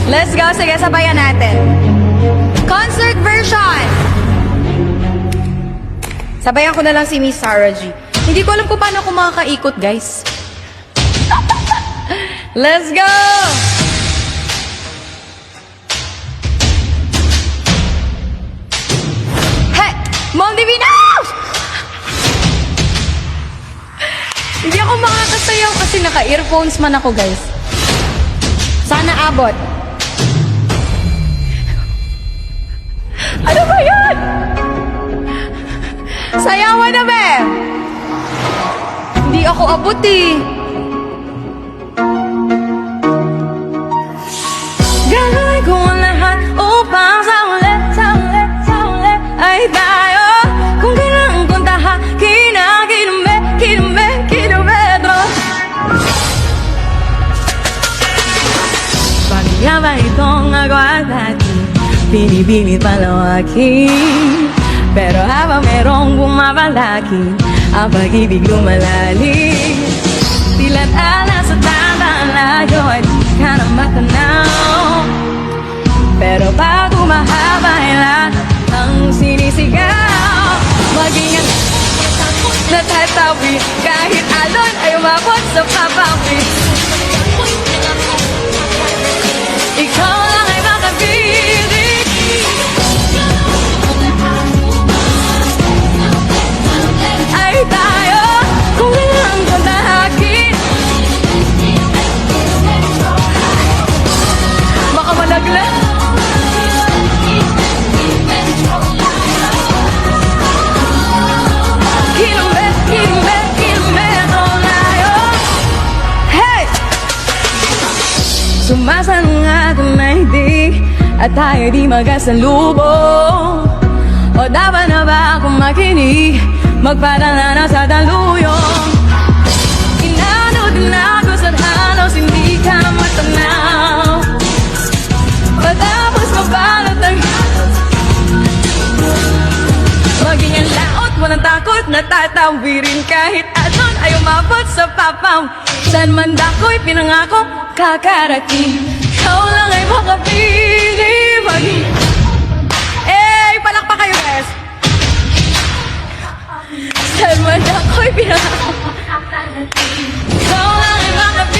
Let's go. Sige, sabayan natin. Concert version. Sabayan ko na lang si Miss Sarah G. Hindi ko alam kung paano ako makakaikot, guys. Let's go! Hey! Mom Divina! Hindi ako makakasayaw kasi naka-earphones man ako, guys. Sana abot. Ano ba yan? Sayawan na, be! Hindi ako abot, eh. Gagawin ko ang lahat upang sa ulit ay tayo. Kung kailangan kong tahakin ang kilometro. Bakit nga ba itong agwat-hati? Pinipilit palawakin. Pero habang merong bumabalakin, ang pag-ibig lumalalim. Tila tala sa tandang layo ay di ka na matanaw. Pero pag umahaba ay lahat ang sinisigaw. Maging ang natatawid kahit alon ay umabot sa papawid. Ikaw lang ay makapiling. Ay tayo kung kailangan kong tahakin. Baka malaglag. Kilometro layo. Hey! Sumasan nga kung nahidig at tayo di magkasalubong. O dapat na ba akong makinig, magpadala na sa daluyong. Inano din ako sa halos hindi ka matanaw. Patapos mabalot ang maging ang laot, walang takot, natatawirin kahit anon ay umabot sa papaw. Saan man dako'y pinangako, kakarating. Ikaw lang ay makapili. Maging palakpak kayo, guys. Saan man ako'y pinangako, ikaw lang ay makapili.